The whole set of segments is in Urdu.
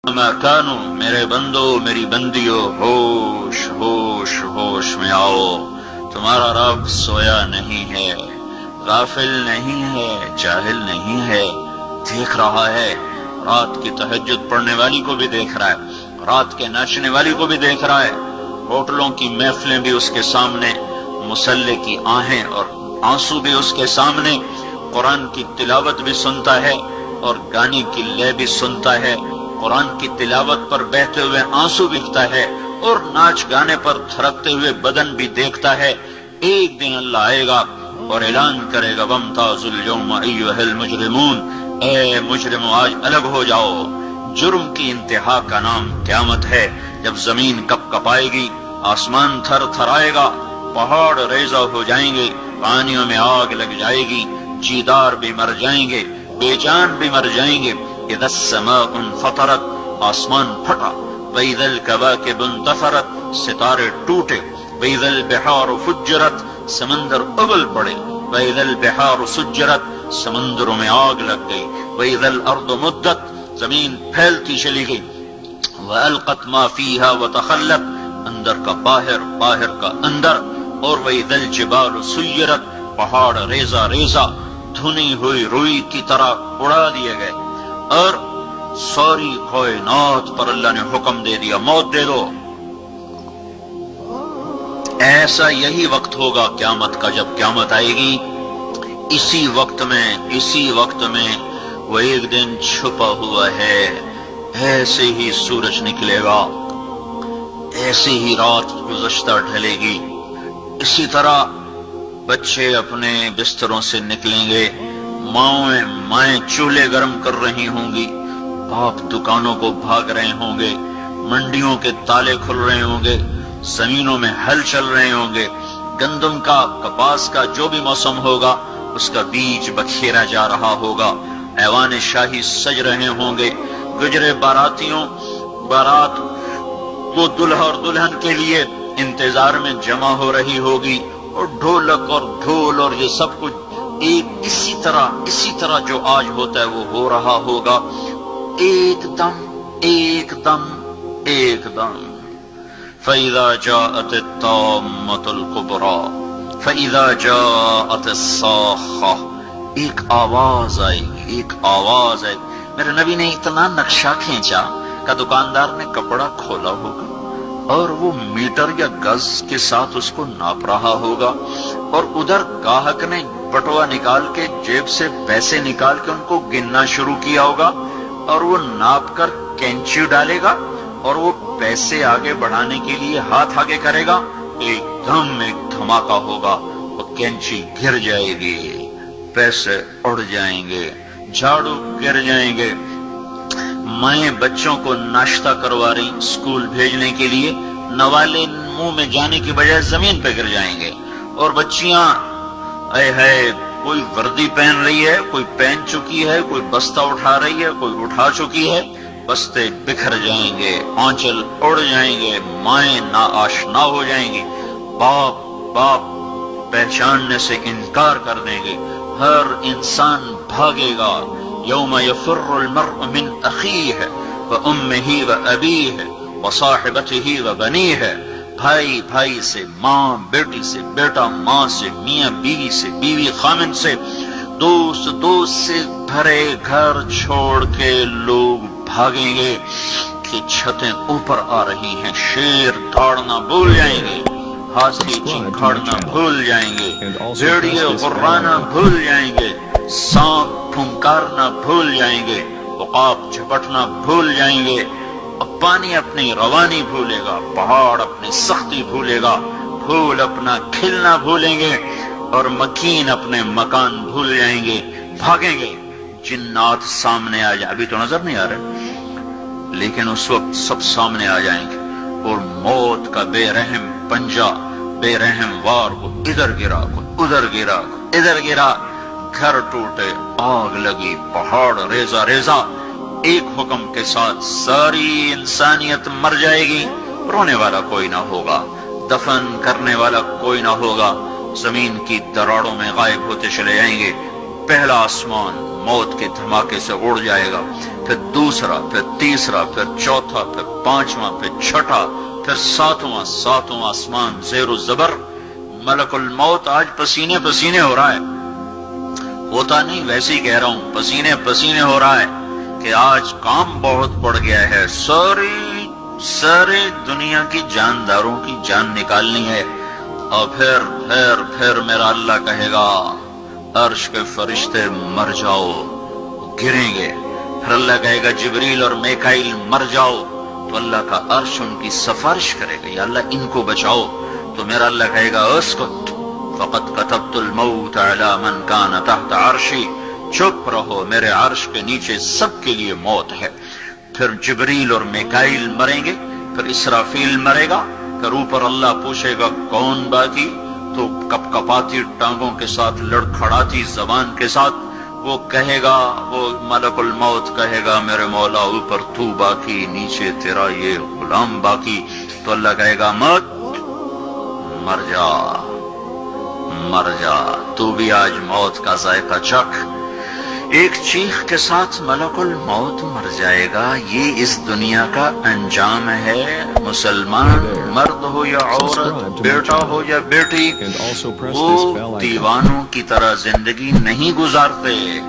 مکانو، میرے بندو میری بندیو، ہوش ہوش ہوش میں آؤ، تمہارا رب سویا نہیں ہے، غافل نہیں ہے، جاہل نہیں ہے، دیکھ رہا ہے۔ رات کی تہجد پڑھنے والی کو بھی دیکھ رہا ہے، رات کے ناچنے والی کو بھی دیکھ رہا ہے، ہوٹلوں کی محفلیں بھی اس کے سامنے، مسلح کی آہیں اور آنسو بھی اس کے سامنے، قرآن کی تلاوت بھی سنتا ہے اور گانے کی لے بھی سنتا ہے، قرآن کی تلاوت پر بہتے ہوئے آنسو بکتا ہے اور ناچ گانے پر تھرکتے ہوئے بدن بھی دیکھتا ہے۔ ایک دن اللہ آئے گا اور اعلان کرے گا وَامْتَازُوا الْيَوْمَ أَيُّهَا الْمُجْرِمُونَ، اے مجرمو آج الگ ہو جاؤ۔ جرم کی انتہا کا نام قیامت ہے، جب زمین کپ کپائے گی، آسمان تھر تھرائے گا، پہاڑ ریزہ ہو جائیں گے، پانیوں میں آگ لگ جائے گی، جیدار بھی مر جائیں گے، بے جان بھی مر جائیں گے۔ اذا السماء انفطرت، آسمان پھٹا، واذا الكواكب انتثرت، ستارے ٹوٹے، واذا البحار فجرت، سمندر ابل پڑے، واذا البحار سجرت، سمندروں میں آگ لگ گئی، واذا الارض مدت، زمین پھیلتی چلی گئی، والقت ما فيها وتخلت، اندر کا باہر، باہر کا اندر، اور واذا الجبال سيرت، پہاڑ ریزہ ریزہ دھنی ہوئی روئی کی طرح اڑا دیے گئے، اور ساری کائنات پر اللہ نے حکم دے دیا موت دے دو۔ ایسا یہی وقت ہوگا قیامت کا، جب قیامت آئے گی، اسی وقت میں وہ ایک دن چھپا ہوا ہے، ایسے ہی سورج نکلے گا، ایسے ہی رات گزشتہ ڈھلے گی، اسی طرح بچے اپنے بستروں سے نکلیں گے، مائیں چولہے گرم کر رہی ہوں گی، باپ دکانوں کو بھاگ رہے ہوں گے، منڈیوں کے تالے کھل رہے ہوں گے، زمینوں میں ہل چل رہے ہوں گے، گندم کا، کپاس کا جو بھی موسم ہوگا اس کا بیج بکھیرا جا رہا ہوگا، ایوان شاہی سج رہے ہوں گے، گجرے باراتیوں، بارات وہ دلہا اور دلہن کے لیے انتظار میں جمع ہو رہی ہوگی، اور ڈھولک اور ڈھول اور یہ سب کچھ ایک اسی طرح جو آج ہوتا ہے وہ ہو رہا ہوگا، ایک دم فَإِذَا جَاءَتِ الطَّامَّةُ الْكُبْرَى فَإِذَا جَاءَتِ الصَّاخَّةُ، ایک آواز آئے گی۔ میرے نبی نے اتنا نقشہ کھینچا کہ دکاندار نے کپڑا کھولا ہوگا اور وہ میٹر یا گز کے ساتھ اس کو ناپ رہا ہوگا، اور ادھر گاہک نے بٹوا نکال کے جیب سے پیسے نکال کے ان کو گننا شروع کیا ہوگا، اور وہ ناپ کر کینچی ڈالے گا، اور وہ پیسے آگے بڑھانے کے لیے ہاتھ آگے کرے گا، ایک دھماکہ ہوگا، وہ کینچی گر جائے گی، پیسے اڑ جائیں گے، جھاڑو گر جائیں گے، مائیں بچوں کو ناشتہ کروا رہی اسکول بھیجنے کے لیے، نوالے منہ میں جانے کی بجائے زمین پہ گر جائیں گے، اور بچیاں کوئی وردی پہن رہی ہے، کوئی پہن چکی ہے، کوئی بستہ اٹھا رہی ہے، کوئی اٹھا چکی ہے، بستے بکھر جائیں گے، آنچل اڑ جائیں گے، مائیں ناآشنا ہو جائیں گی، باپ پہچاننے سے انکار کر دیں گے، ہر انسان بھاگے گا۔ یوم یفر المرء من اخیہ وامہ وابیہ وصاحبتہ وبنیہ، بھائی سے، ماں بیٹی سے، بیٹا ماں سے، میاں بیوی سے، بیوی خامن سے، دوست سے بھرے گھر چھوڑ کے لوگ بھاگیں گے کہ چھتیں اوپر آ رہی ہیں، شیر دھاڑنا بھول جائیں گے، ہاتھی چنکھاڑنا بھول جائیں گے، بھیڑیے غرانا بھول جائیں گے، سانپ پھنکارنا بھول جائیں گے، عقاب جھپٹنا بھول جائیں گے، پانی اپنی روانی بھولے گا، پہاڑ اپنی سختی بھولے گا، پھول اپنا کھلنا بھولیں گے، اور مکین اپنے مکان بھول جائیں گے، بھاگیں گے۔ جنات سامنے آ جائیں، ابھی تو نظر نہیں آ رہے لیکن اس وقت سب سامنے آ جائیں گے، اور موت کا بے رحم پنجہ، بے رحم وار کو ادھر گرا، کو ادھر گرا، کو ادھر گرا، گھر ٹوٹے، آگ لگی، پہاڑ ریزہ ریزہ، ایک حکم کے ساتھ ساری انسانیت مر جائے گی، رونے والا کوئی نہ ہوگا، دفن کرنے والا کوئی نہ ہوگا، زمین کی دراڑوں میں غائب ہوتے چلے جائیں گے، پہلا آسمان موت کے دھماکے سے اڑ جائے گا، پھر پھر دوسرا، پھر تیسرا، پھر چوتھا، پھر پانچواں، پھر چھٹا، پھر ساتواں آسمان زیر و زبر۔ ملک الموت آج پسینے پسینے ہو رہا ہے، ہوتا نہیں ویسے ہی کہہ رہا ہوں، پسینے پسینے ہو رہا ہے کہ آج کام بہت بڑھ گیا ہے، سارے دنیا کی جانداروں کی جان نکالنی ہے۔ اور پھر میرا اللہ کہے گا عرش کے فرشتے مر جاؤ، گریں گے۔ پھر اللہ کہے گا جبریل اور میکائیل مر جاؤ، تو اللہ کا عرش ان کی سفارش کرے گا، یا اللہ ان کو بچاؤ۔ تو میرا اللہ کہے گا اسکت فقد کتبت الموت علی من کان تحت عرشی، چپ رہو، میرے عرش کے نیچے سب کے لیے موت ہے۔ پھر جبریل اور میکائیل مریں گے، پھر اسرافیل مرے گا، پھر اوپر اللہ پوچھے گا کون باقی؟ تو کپ کپاتی ٹانگوں کے ساتھ، لڑکھڑاتی زبان کے ساتھ وہ کہے گا، وہ ملک الموت کہے گا میرے مولا اوپر تو باقی، نیچے تیرا یہ غلام باقی۔ تو اللہ کہے گا مت، مر جا، تو بھی آج موت کا ذائقہ چکھ۔ ایک چیخ کے ساتھ ملک الموت مر جائے گا۔ یہ اس دنیا کا انجام ہے۔ مسلمان مرد ہو یا عورت، بیٹا ہو یا بیٹی، وہ دیوانوں کی طرح زندگی نہیں گزارتے۔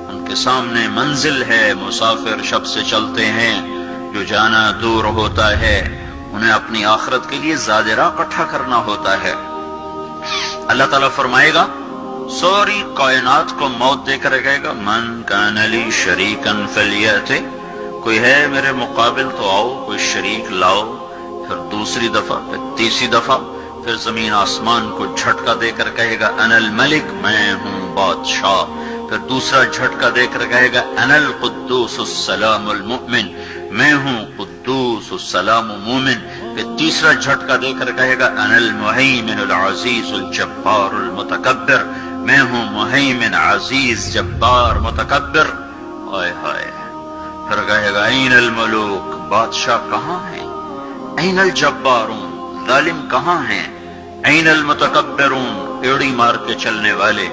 ان کے سامنے منزل ہے، مسافر شب سے چلتے ہیں، جو جانا دور ہوتا ہے انہیں اپنی آخرت کے لیے زادرہ اکٹھا کرنا ہوتا ہے۔ اللہ تعالیٰ فرمائے گا ساری کائنات کو موت دے کر کہے گا من کان لی شریکن فلیأت، کوئی ہے میرے مقابل تو آؤ، کوئی شریک لاؤ۔ پھر دوسری دفعہ، پھر تیسری دفعہ، پھر زمین آسمان کو جھٹکا دے کر کہے گا انا الملک، میں ہوں بادشاہ۔ پھر دوسرا جھٹکا دے کر کہے گا انا القدوس السلام المؤمن، میں ہوں قدوس السلام مومن۔ پھر تیسرا جھٹکا دے کر کہے گا انا المہیمن العزیز الجبار المتکبر، میں ہوں مہیمن عزیز جبار متکبر۔ آئے ہائے۔ پھر کہے گا این الملوک، بادشاہ کہاں ہیں؟ این الجبارون، ظالم کہاں ہیں؟ این المتکبرون، ایڑی مار کے چلنے والے،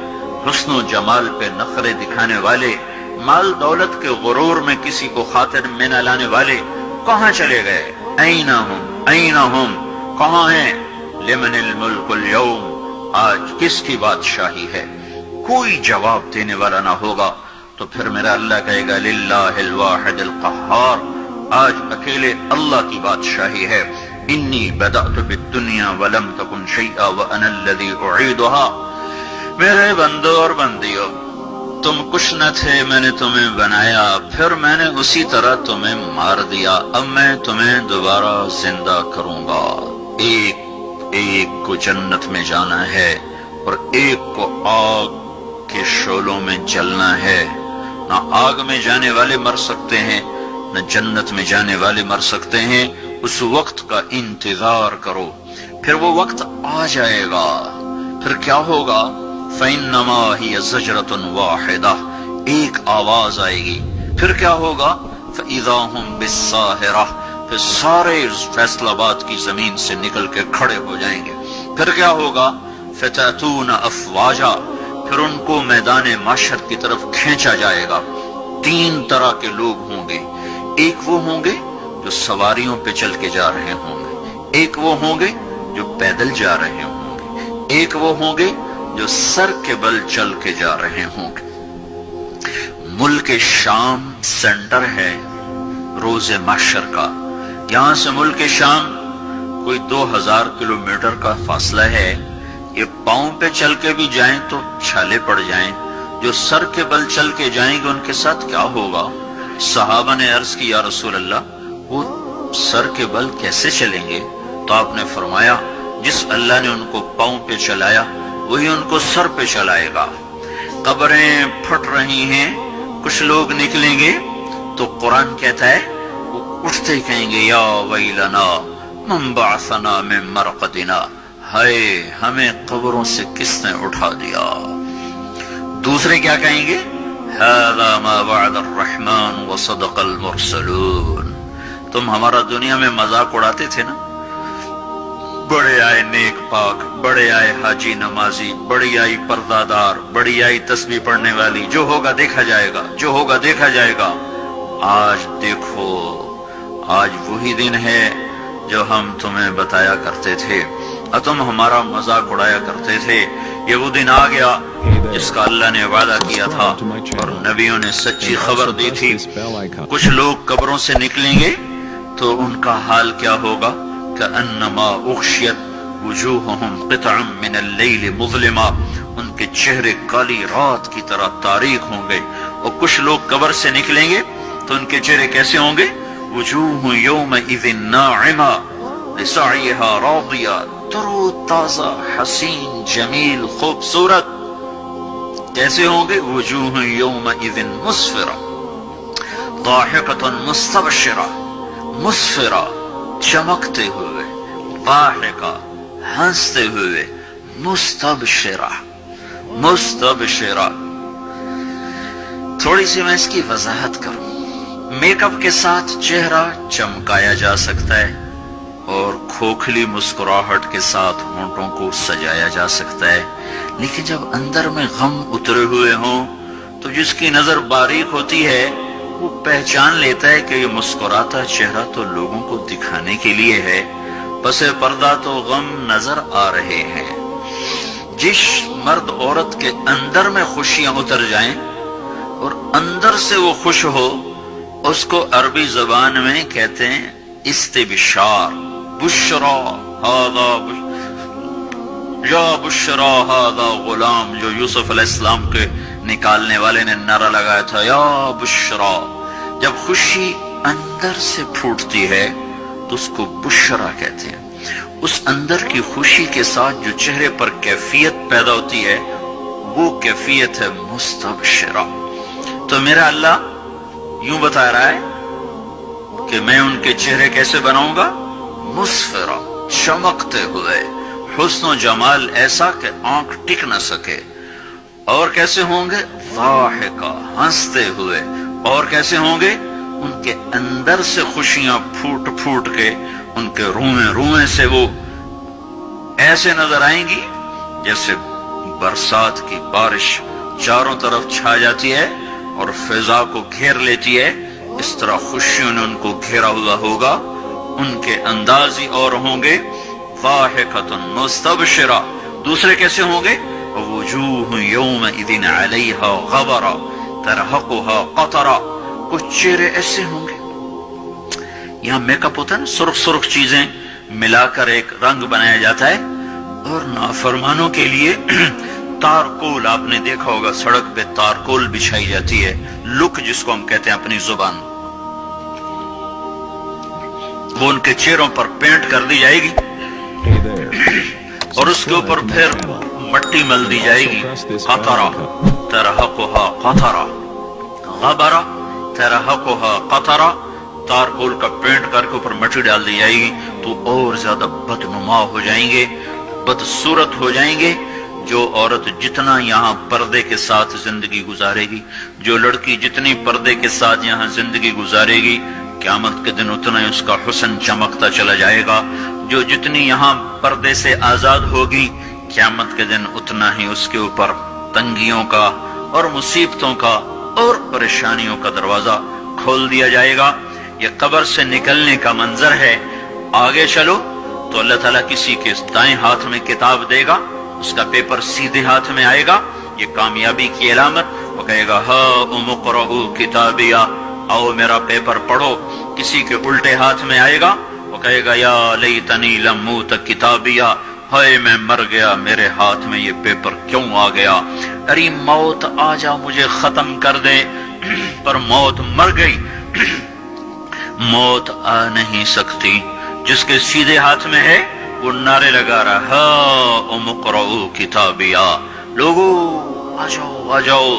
حسن و جمال پہ نخرے دکھانے والے، مال دولت کے غرور میں کسی کو خاطر میں نہ لانے والے، کہاں چلے گئے؟ این ہم، کہاں ہیں؟ لمن الملک اليوم، آج کس کی بادشاہی ہے؟ کوئی جواب دینے والا نہ ہوگا۔ تو پھر میرا اللہ کہے گا للہ الواحد القہار، آج اکیلے اللہ کی بادشاہی ہے۔ انی بدأت بالدنیا ولم تکن شیئا وانا الذی اعیدها، میرے بندو اور بندیو، تم کچھ نہ تھے، میں نے تمہیں بنایا، پھر میں نے اسی طرح تمہیں مار دیا، اب میں تمہیں دوبارہ زندہ کروں گا۔ ایک کو جنت میں جانا ہے اور ایک کو آگ کے شعلوں میں جلنا ہے۔ نہ آگ میں جانے والے مر سکتے ہیں، نہ جنت میں جانے والے مر سکتے ہیں۔ اس وقت کا انتظار کرو، پھر وہ وقت آ جائے گا۔ پھر کیا ہوگا؟ فَإِنَّمَا هِيَ زَجْرَةٌ وَاحِدَةٌ، ایک آواز آئے گی۔ پھر کیا ہوگا؟ فَإِذَا هُمْ بِالسَّاهِرَةِ، پھر سارے فیصل آباد کی زمین سے نکل کے کھڑے ہو جائیں گے۔ پھر کیا ہوگا؟ فَتَأْتُونَ أَفْوَاجًا، پھر ان کو میدان محشر کی طرف کھینچا جائے گا۔ تین طرح کے لوگ ہوں گے، ایک وہ ہوں گے جو سواریوں پہ چل کے جا رہے ہوں گے، ایک وہ ہوں گے جو پیدل جا رہے ہوں گے، ایک وہ ہوں گے جو سر کے بل چل کے جا رہے ہوں گے۔ ملک شام سینٹر ہے روز محشر کا۔ یہاں سے ملک شام کوئی 2000 کلومیٹر کا فاصلہ ہے۔ یہ پاؤں پہ چل کے بھی جائیں تو چھالے پڑ جائیں، جو سر کے بل چل کے جائیں گے ان کے ساتھ کیا ہوگا؟ صحابہ نے عرض کی یا رسول اللہ وہ سر کے بل کیسے چلیں گے؟ تو آپ نے فرمایا جس اللہ نے ان کو پاؤں پہ چلایا وہی ان کو سر پہ چلائے گا۔ قبریں پھٹ رہی ہیں، کچھ لوگ نکلیں گے تو قرآن کہتا ہے وہ اٹھتے ہی کہیں گے یا ویلنا من بعثنا من مرقدنا، ہائے ہمیں قبروں سے کس نے اٹھا دیا۔ دوسرے کیا کہیں گے؟ هذا ما وعد الرحمن وصدق المرسلون، تم ہمارا دنیا میں مذاق اڑاتے تھے نا، بڑے آئے نیک پاک، بڑے آئے حاجی نمازی، بڑی آئی پردہ دار، بڑی آئی تسبیح پڑھنے والی، جو ہوگا دیکھا جائے گا، جو ہوگا دیکھا جائے گا۔ آج دیکھو، آج وہی دن ہے جو ہم تمہیں بتایا کرتے تھے اور تم ہمارا مذاق اڑایا کرتے تھے۔ یہ وہ دن آ گیا جس کا اللہ نے وعدہ کیا تھا اور نبیوں نے سچی خبر دی تھی۔ کچھ لوگ قبروں سے نکلیں گے تو ان کا حال کیا ہوگا؟ کأنما اغشیت وجوہہم قطعا من اللیل مظلما، ان کے چہرے کالی رات کی طرح تاریک ہوں گے۔ اور کچھ لوگ قبر سے نکلیں گے تو ان کے چہرے کیسے ہوں گے؟ وجوہ یومئذ ناعمہ لسعیہا راضیہ، ترو تازہ، حسین، جمیل، خوبصورت۔ کیسے ہوں گے؟ وجوہ یومئذ مسفرہ ضاحکۃ مستبشرہ، مسفرہ چمکتے ہوئے، ضاحکہ ہنستے ہوئے، مستبشرہ مستبشرہ۔ تھوڑی سی میں اس کی وضاحت کروں۔ میک اپ کے ساتھ چہرہ چمکایا جا سکتا ہے اور کھوکھلی مسکراہٹ کے ساتھ ہونٹوں کو سجایا جا سکتا ہے، لیکن جب اندر میں غم اترے ہوئے ہوں تو جس کی نظر باریک ہوتی ہے وہ پہچان لیتا ہے کہ یہ مسکراتا چہرہ تو لوگوں کو دکھانے کے لیے ہے، پس پردہ تو غم نظر آ رہے ہیں۔ جس مرد عورت کے اندر میں خوشیاں اتر جائیں اور اندر سے وہ خوش ہو، اس کو عربی زبان میں کہتے ہیں استبشار۔ بشرا ہذا یا بشرا ہذا غلام، جو یوسف علیہ السلام کے نکالنے والے نے نعرہ لگایا تھا، یا بشرا۔ جب خوشی اندر سے پھوٹتی ہے تو اس کو بشرا کہتے ہیں۔ اس اندر کی خوشی کے ساتھ جو چہرے پر کیفیت پیدا ہوتی ہے وہ کیفیت ہے مستبشرہ۔ تو میرا اللہ یوں بتا رہا ہے کہ میں ان کے چہرے کیسے بناؤں گا؟ مسفرہ، چمکتے ہوئے، حسن و جمال ایسا کہ آنکھ ٹک نہ سکے۔ اور کیسے ہوں گے؟ ضاحکہ، ہنستے ہوئے۔ اور کیسے ہوں گے؟ ان کے اندر سے خوشیاں پھوٹ پھوٹ کے ان کے روئیں روئیں سے وہ ایسے نظر آئیں گی جیسے برسات کی بارش چاروں طرف چھا جاتی ہے اور فضا کو گھیر لیتی ہے، اس طرح خوشیوں نے ان کو گھیرا ہوا ہوگا۔ ان کے انداز ہی اور ہوں گے، ضاحکۃ مستبشرہ۔ دوسرے کیسے ہوں گے؟ وجوہ یومئذ علیہا غبرہ ترہقہا قطرہ۔ کچھ چہرے ایسے ہوں گے، یہاں میک اپ ہوتا ہے نا، سرخ سرخ چیزیں ملا کر ایک رنگ بنایا جاتا ہے، اور نافرمانوں کے لیے تارکول، آپ نے دیکھا ہوگا سڑک پہ تارکول بچھائی جاتی ہے، لک جس کو ہم کہتے ہیں اپنی زبان، وہ ان کے چہروں پر پینٹ کر دی جائے گی اور اس کے اوپر پھر مٹی مل دی جائے گی۔ قطرہ ترہقہا قطرہ، غبرہ ترہقہا قطرہ، تارکول کا پینٹ کر کے اوپر مٹی ڈال دی جائے گی تو اور زیادہ بدنما ہو جائیں گے، بدصورت ہو جائیں گے۔ جو عورت جتنا یہاں پردے کے ساتھ زندگی گزارے گی، جو لڑکی جتنی پردے کے ساتھ یہاں زندگی گزارے گی، قیامت کے دن اتنا ہی اس کا حسن چمکتا چلا جائے گا۔ جو جتنی یہاں پردے سے آزاد ہوگی، قیامت کے دن اتنا ہی اس کے اوپر تنگیوں کا اور مصیبتوں کا اور پریشانیوں کا دروازہ کھول دیا جائے گا۔ یہ قبر سے نکلنے کا منظر ہے۔ آگے چلو تو اللہ تعالیٰ کسی کے دائیں ہاتھ میں کتاب دے گا، اس کا پیپر سیدھے ہاتھ میں آئے گا، یہ کامیابی کی علامت۔ وہ کہے گا ہاؤم اقرؤوا کتابیہ، آؤ میرا پیپر پڑھو۔ کسی کے الٹے ہاتھ میں آئے گا، وہ کہے گا یا لیتنی لم اوت کتابیہ، ہائے میں مر گیا، میرے ہاتھ میں یہ پیپر کیوں آ گیا؟ ارے موت آ جا مجھے ختم کر دے، پر موت مر گئی۔ موت آ نہیں سکتی۔ جس کے سیدھے ہاتھ میں ہے وہ نعرے لگا رہا ہاؤم اقرؤوا کتابیہ، لوگو آ جاؤ آ جاؤ،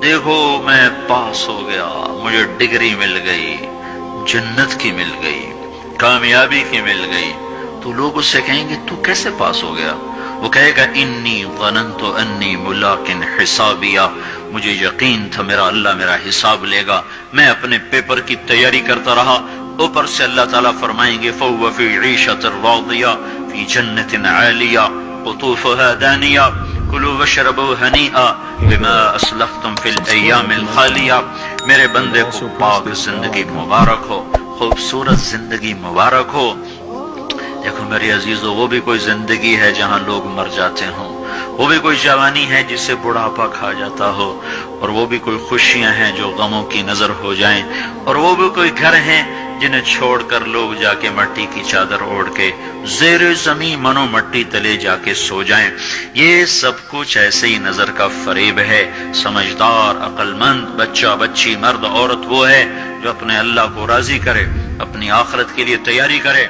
دیکھو میں پاس ہو گیا، مجھے ڈگری مل گئی، جنت کی مل گئی، کامیابی کی مل گئی۔ تو لوگ اس سے کہیں گے تو کیسے پاس ہو گیا؟ وہ کہے گا انی ظننت انی ملاق حسابیہ، مجھے یقین تھا میرا اللہ میرا حساب لے گا، میں اپنے پیپر کی تیاری کرتا رہا۔ اوپر سے اللہ تعالیٰ فرمائیں گے فَهُوَ فِي عِيشَةٍ رَاضِيَةٍ فِي جَنَّةٍ عَالِيَةٍ قُطُوفُهَا دَانِيَةٌ، کلوا واشربوا ہنیئا بما اسلفتم فی الایام الخالیہ۔ میرے بندے کو پاک زندگی مبارک ہو، خوبصورت زندگی مبارک ہو۔ دیکھو میرے عزیزو، وہ بھی کوئی زندگی ہے جہاں لوگ مر جاتے ہوں، وہ بھی کوئی جوانی ہے جسے بڑھاپا کھا جاتا ہو، اور وہ بھی کوئی خوشیاں ہیں جو غموں کی نظر ہو جائیں، اور وہ بھی کوئی گھر ہیں جنہیں چھوڑ کر لوگ جا کے مٹی کی چادر اوڑھ کے زیر زمین منو مٹی تلے جا کے سو جائیں۔ یہ سب کچھ ایسے ہی نظر کا فریب ہے۔ سمجھدار، عقل مند بچہ، بچی، مرد، عورت وہ ہے جو اپنے اللہ کو راضی کرے، اپنی آخرت کے لیے تیاری کرے۔